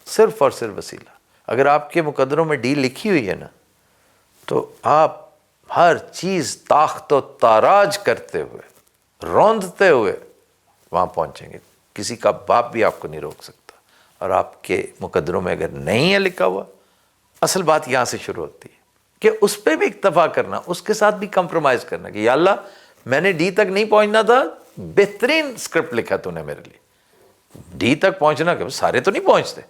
Speaker 1: صرف اور صرف وسیلہ. اگر آپ کے مقدروں میں ڈی لکھی ہوئی ہے نا، تو آپ ہر چیز تاخت و تاراج کرتے ہوئے، روندتے ہوئے وہاں پہنچیں گے. کسی کا باپ بھی آپ کو نہیں روک سکتا. اور آپ کے مقدروں میں اگر نہیں ہے لکھا ہوا، اصل بات یہاں سے شروع ہوتی ہے کہ اس پہ بھی اکتفا کرنا، اس کے ساتھ بھی کمپرومائز کرنا کہ یا اللہ میں نے ڈی تک نہیں پہنچنا تھا، بہترین اسکرپٹ لکھا تو نے میرے لیے. ڈی تک پہنچنا کہ سارے تو نہیں پہنچتے،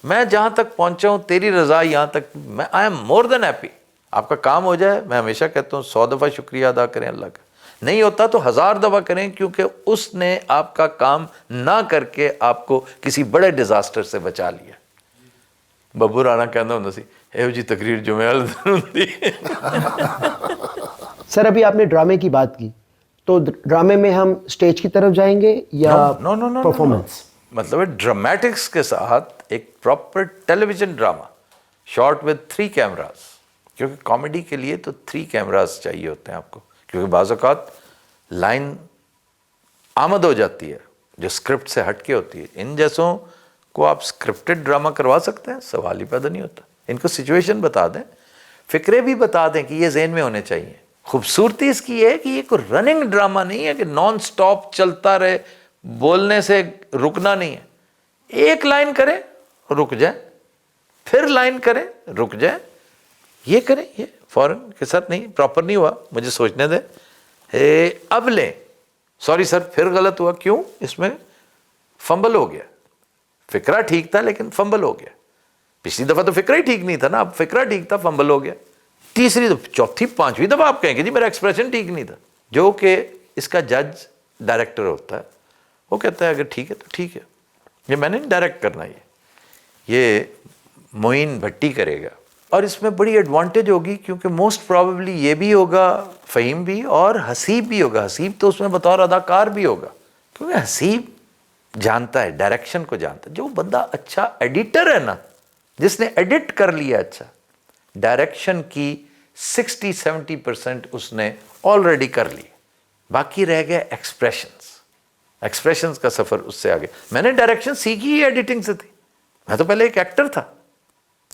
Speaker 1: میں جہاں تک پہنچا ہوں تیری رضا یہاں تک، میں I am more than happy. آپ کا کام ہو جائے، میں ہمیشہ کہتا ہوں 100 دفعہ شکریہ ادا کریں اللہ کا. نہیں ہوتا تو 1000 دفعہ کریں، کیونکہ اس نے آپ کا کام نہ کر کے آپ کو کسی بڑے ڈیزاسٹر سے بچا لیا. ببو رانا کہنا ہوں سی ایو جی تقریر جو میں
Speaker 2: سر ابھی آپ نے ڈرامے کی بات کی، تو ڈرامے میں ہم سٹیج کی طرف جائیں گے یا پرفارمنس؟
Speaker 1: مطلب ڈرامیٹکس کے ساتھ ایک proper television drama shot with 3 cameras, کیونکہ کامیڈی کے لیے تو 3 کیمراز چاہیے ہوتے ہیں آپ کو، کیونکہ بعض اوقات لائن آمد ہو جاتی ہے جو اسکرپٹ سے ہٹ کے ہوتی ہے. ان جیسوں کو آپ اسکرپٹڈ ڈرامہ کروا سکتے ہیں، سوال ہی پیدا نہیں ہوتا. ان کو سچویشن بتا دیں، فکرے بھی بتا دیں کہ یہ ذہن میں ہونے چاہیے. خوبصورتی اس کی یہ ہے کہ یہ کوئی رننگ ڈرامہ نہیں ہے کہ نان سٹاپ چلتا رہے، بولنے سے رکنا نہیں ہے. ایک لائن کریں رک جائیں، پھر لائن کریں رک جائیں، یہ کریں. یہ فوراً کے ساتھ نہیں، پراپر نہیں ہوا، مجھے سوچنے دیں. اب لیں، سوری سر پھر غلط ہوا، کیوں؟ اس میں فمبل ہو گیا. فکرہ ٹھیک تھا لیکن فمبل ہو گیا. پچھلی دفعہ تو فکرہ ہی ٹھیک نہیں تھا نا، اب فکرہ ٹھیک تھا، فمبل ہو گیا. تیسری دفعہ، چوتھی، 5ویں دفعہ آپ کہیں گے جی میرا ایکسپریشن ٹھیک نہیں تھا. جو کہ اس کا جج ڈائریکٹر ہوتا ہے، وہ کہتا ہے اگر ٹھیک ہے تو ٹھیک ہے، یہ میں نے ڈائریکٹ کرنا، یہ معین بھٹی کرے گا. اور اس میں بڑی ایڈوانٹیج ہوگی کیونکہ موسٹ پروبیبلی یہ بھی ہوگا، فہیم بھی، اور حسیب بھی ہوگا. حسیب تو اس میں بطور اداکار بھی ہوگا، کیونکہ حسیب جانتا ہے، ڈائریکشن کو جانتا ہے. جو بندہ اچھا ایڈیٹر ہے نا، جس نے ایڈٹ کر لیا اچھا، ڈائریکشن کی 60-70% اس نے آلریڈی کر لی. باقی رہ گئے ایکسپریشنز کا سفر اس سے آگے. میں نے ڈائریکشن سیکھی ہی ایڈیٹنگ سے تھی. میں تو پہلے ایک ایکٹر تھا،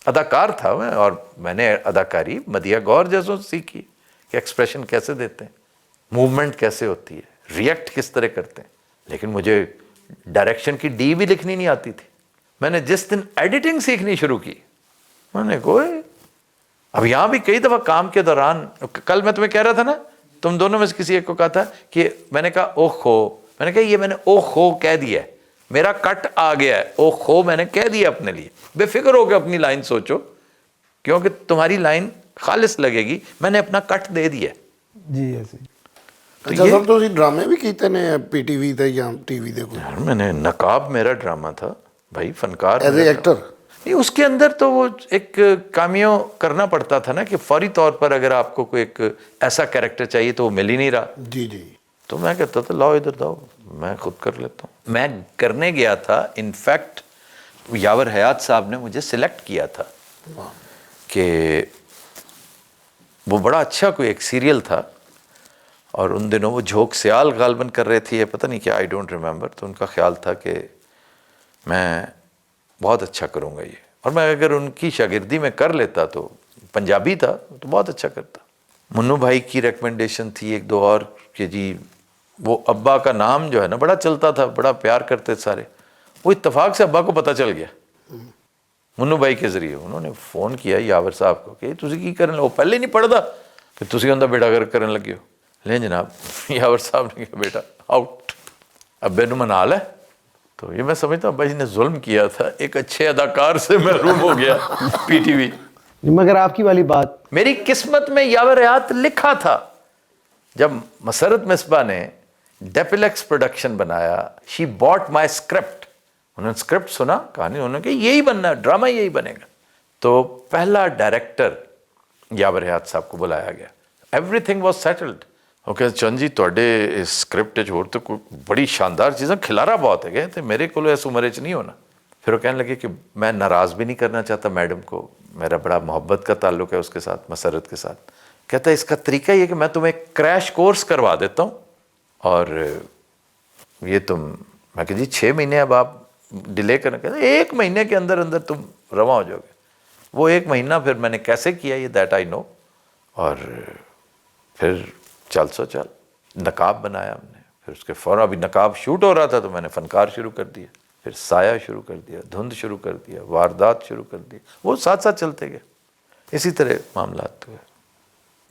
Speaker 1: اداکار تھا میں، اور میں نے اداکاری مدیہ گور جیسوں سیکھی کہ ایکسپریشن کیسے دیتے ہیں، موومنٹ کیسے ہوتی ہے، ریئیکٹ کس طرح کرتے ہیں. لیکن مجھے ڈائریکشن کی ڈی بھی لکھنی نہیں آتی تھی. میں نے جس دن ایڈیٹنگ سیکھنی شروع کی، میں نے کوئی اب یہاں بھی کئی دفعہ کام کے دوران، کل میں تمہیں کہہ رہا تھا نا، تم دونوں میں سے کسی ایک کو کہا تھا کہ میں نے کہا او خو، میں نے کہا یہ میں نے او خو کہہ دیا ہے، میرا کٹ آ گیا ہے، او خو میں نے کہہ دیا اپنے لیے. بے فکر ہو کے اپنی لائن سوچو، کیونکہ تمہاری لائن خالص لگے گی. میں نے اپنا کٹ دے دیا.
Speaker 3: جی ایسے
Speaker 5: ਅੱਛਾ ਸਰ ਤੁਸੀਂ ਡਰਾਮੇ ਵੀ ਕੀਤੇ ਨੇ ਪੀਟੀਵੀ ਤੇ ਜਾਂ ਟੀवी ਦੇ ਕੋਈ
Speaker 1: यार मैंने नकाब मेरा ड्रामा था भाई, फनकार
Speaker 5: एज ए
Speaker 1: मेरा
Speaker 5: एक्टर?
Speaker 1: नहीं, उसके अंदर तो वो एक कामियो करना पड़ता था ना कि फौरी तौर पर अगर आपको कोई एक ऐसा कैरेक्टर चाहिए तो वो मिल ही नहीं रहा,
Speaker 5: जी जी
Speaker 1: तो मैं कहता था लाओ इधर दो, मैं खुद कर लेता हूँ। मैं करने गया था, इनफैक्ट यावर हयात साहब ने मुझे सिलेक्ट किया था कि वो बड़ा अच्छा कोई एक सीरियल था और उन दिनों वो झोंक सियाल गालबन कर रहे थे, ये पता नहीं क्या, आई डोंट रिमेंबर। तो उनका ख्याल था कि मैं बहुत अच्छा करूँगा ये, और मैं अगर उनकी शागिर्दी में कर लेता तो पंजाबी था तो बहुत अच्छा करता। मुन्नू भाई की रिकमेंडेशन थी, एक दो और, कि जी वो अब्बा का नाम जो है ना बड़ा चलता था, बड़ा प्यार करते थे सारे, वो इत्तेफाक से अब्बा को पता चल गया मुन्नू भाई के जरिए। उन्होंने फ़ोन किया यावर साहब को कि तुसी की करन लगे, पहले नहीं पढ़ता कि तुसी उनका बेटा कर करन लगे हो। ले जनाब, यावर साहब ने कहा बेटा आउट, अब्बे नू मना ले। तो ये मैं समझता हूँ अब्बा जी ने जुल्म किया था, एक अच्छे अदाकार से महरूम हो गया पीटीवी।
Speaker 2: मगर आपकी वाली बात,
Speaker 1: मेरी किस्मत में यावर हयात लिखा था। जब मसरत मिसबा ने डेपिलेक्स प्रोडक्शन बनाया, शी बॉट माई स्क्रिप्ट, उन्होंने स्क्रिप्ट सुना, कहानी, उन्होंने कहा यही बनना है, ड्रामा यही बनेगा। तो पहला डायरेक्टर यावर हयात साहब को बुलाया गया, everything was settled. Okay Chand ji तुहाडे इस स्क्रिप्ट च होर तो कोई बड़ी शानदार चीज़ां, खिलारा बहुत है तो मेरे को इस उम्र च नहीं होना। फिर वो कहने लगे कि मैं नाराज़ भी नहीं करना चाहता मैडम को, मेरा बड़ा मोहब्बत का ताल्लुक है उसके साथ, मसरत के साथ। कहता है इसका तरीका ये कि मैं तुम्हें क्रैश कोर्स करवा देता हूँ और ये तुम, मैं कहा जी 6 महीने अब आप डिले करना, कहते 1 महीने के अंदर अंदर तुम रवा हो जाओगे। वो 1 महीना फिर मैंने कैसे किया ये दैट आई नो, और फिर चल सो चल नकाब बनाया हमने। फिर उसके फ़ौरन अभी नकाब शूट हो रहा था तो मैंने फ़नकार शुरू कर दिया, फिर साया शुरू कर दिया, धुंध शुरू कर दिया, वारदात शुरू कर दी, वो साथ साथ चलते गए। इसी तरह मामलात हुए।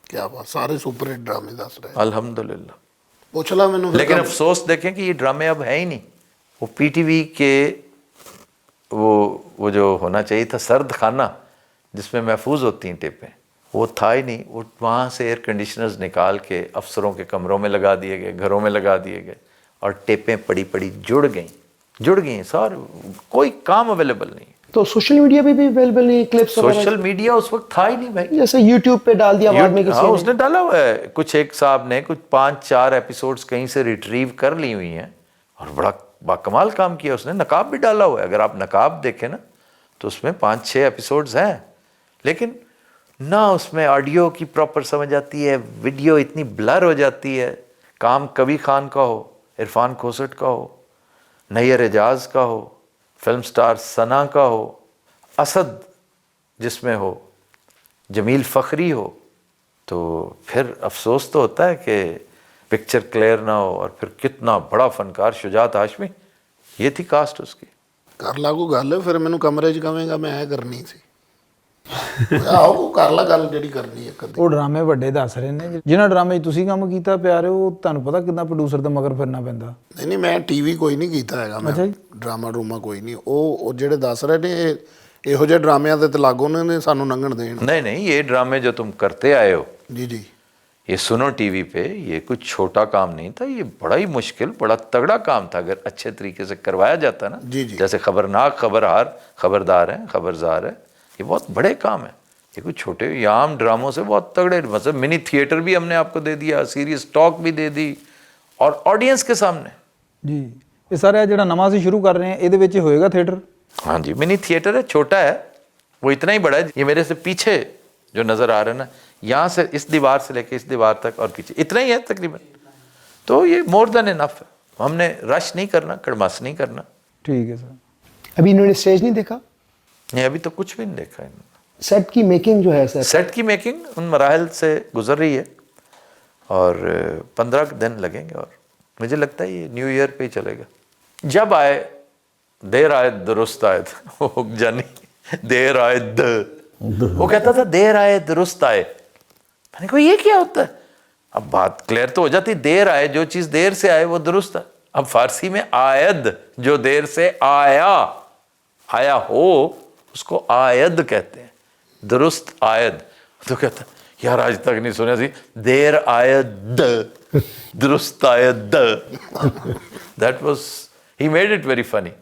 Speaker 5: क्या बात, सारे सुपर हिट ड्रामे दस रहे।
Speaker 1: अल्हम्दुलिल्लाह।
Speaker 5: ਪੁੱਛ ਲਾ ਮੈਨੂੰ ਫਿਰ
Speaker 1: लेकिन
Speaker 5: ਕੰਮ।
Speaker 1: अफसोस देखें कि ये ड्रामे अब है ही नहीं। वो पीटीवी के वो जो होना चाहिए था सर्द खाना जिसमें महफूज होती हैं टेपें, वो था ही नहीं। वो वहाँ से एयर कंडीशनर्स निकाल के अफसरों के कमरों में लगा दिए गए, घरों में लगा दिए गए, और टेपें पड़ी पड़ी जुड़ गई सर, कोई काम अवेलेबल नहीं।
Speaker 2: तो सोशल मीडिया पे भी अवेलेबल नहीं क्लिप्स वगैरह?
Speaker 1: सोशल मीडिया उस वक्त था ही नहीं भाई।
Speaker 2: जैसे यूट्यूब पे डाल दिया बाद में किसी
Speaker 1: हाँ
Speaker 2: ने।
Speaker 1: उसने डाला हुआ है, कुछ एक साहब ने कुछ 5-4 एपिसोड्स कहीं से रिट्रीव कर ली हुई हैं और बड़ा बाकमाल काम किया उसने। नकाब भी डाला हुआ है, अगर आप नकाब देखें ना तो उसमें 5-6 एपिसोड्स हैं, लेकिन ना उसमें ऑडियो की प्रॉपर समझ आती है, वीडियो इतनी ब्लर हो जाती है। काम कबीर खान का हो, इरफान खोसट का हो, नैयर एजाज का हो, फिल्म स्टार सना का हो, असद जिसमें हो, जमील फ़खरी हो, तो फिर अफसोस तो होता है कि पिक्चर क्लियर ना हो। और फिर कितना बड़ा फनकार शुजात हाशमी, ये थी कास्ट उसकी।
Speaker 5: ਕਰ ਲਾ ਕੋਈ ਗੱਲ, ਫਿਰ ਮੈਨੂੰ ਕਮਰੇ 'ਚ ਕਵੇਂਗਾ ਮੈਂ ਇਹ ਕਰਨੀ ਸੀ। ਆਹੋ ਕਰ ਲਾ ਗੱਲ ਜਿਹੜੀ ਕਰਨੀ ਹੈ ਕਦੇ।
Speaker 3: ਉਹ ਡਰਾਮੇ ਵੱਡੇ ਦੱਸ ਰਹੇ ਨੇ, ਜਿਨ੍ਹਾਂ ਡਰਾਮੇ 'ਚ ਤੁਸੀਂ ਕੰਮ ਕੀਤਾ ਪਿਆਰੇ, ਉਹ ਤੁਹਾਨੂੰ ਪਤਾ ਕਿੰਨਾ ਪ੍ਰੋਡਿਊਸਰ ਦੇ ਮਗਰ ਫਿਰਨਾ ਪੈਂਦਾ।
Speaker 5: ਨਹੀਂ ਮੈਂ ਟੀਵੀ ਕੋਈ ਨਹੀਂ ਕੀਤਾ ਹੈਗਾ, ਮੈਂ ਡਰਾਮਾ ਡਰੂਮਾ ਕੋਈ ਨਹੀਂ। ਉਹ ਜਿਹੜੇ ਦੱਸ ਰਹੇ ਨੇ ਇਹੋ ਜਿਹੇ ਡਰਾਮਿਆਂ ਦੇ ਤੇ ਲਾਗੋਂ ਨੇ ਸਾਨੂੰ ਲੰਘਣ ਦੇਣ।
Speaker 1: नहीं ये ड्रामे जो तुम करते आए हो,
Speaker 5: ਜੀ ਜੀ
Speaker 1: ये सुनो टीवी पे, ये कुछ छोटा काम नहीं था, ये बड़ा ही मुश्किल, बड़ा तगड़ा काम था अगर अच्छे तरीके से करवाया जाता ना।
Speaker 5: जी, जी।
Speaker 1: जैसे खबरनाक, खबरहार, खबरदार है, खबरजार है, ये बहुत बड़े काम है। ये कुछ छोटे या आम ड्रामों से बहुत तगड़े, मतलब मिनी थिएटर भी हमने आपको दे दिया, सीरियस टॉक भी दे दी, और ऑडियंस के सामने।
Speaker 3: ਜੀ ਇਹ ਸਾਰਾ ਜਿਹੜਾ ਨਵਾਂ ਅਸੀਂ ਸ਼ੁਰੂ ਕਰ ਰਹੇ ਹਾਂ ਇਹਦੇ ਵਿੱਚ ਹੋਏਗਾ ਥੀਏਟਰ?
Speaker 1: हाँ जी मिनी थिएटर है, छोटा है, वो इतना ही बड़ा है, ये मेरे से पीछे जो नज़र आ रहा है ना, यहाँ से इस दीवार से लेके इस दीवार तक और पीछे इतना ही है तकरीबन। तो ये मोर देन इनफ है, हमने रश नहीं करना, कड़मास नहीं करना।
Speaker 3: ठीक है सर।
Speaker 2: अभी इन्होंने स्टेज नहीं देखा?
Speaker 1: नहीं अभी तो कुछ भी नहीं देखा इन्होंने।
Speaker 2: सेट की मेकिंग जो है सर,
Speaker 1: सेट की मेकिंग उन मराहल से गुजर रही है और 15 दिन लगेंगे, और मुझे लगता है ये न्यू ईयर पे ही चलेगा। जब आए देर आए दुरुस्त आए, वो जानी देर आए वो कहता था देर आए दुरुस्त आए। मैंने कहा ये क्या होता है? अब बात क्लियर तो हो जाती, देर आए, जो चीज़ देर से आए वो दुरुस्त है। अब फारसी में आयद, जो देर से आया हो उसको आयद कहते हैं, दुरुस्त आयद। तो कहता ਯਾਰ ਅੱਜ ਤੱਕ ਨਹੀਂ ਸੁਣਿਆ ਸੀ, ਦੇਰ ਆਇਦ ਦਰੁਸਤ ਆਇਦ। That was, he made it very funny.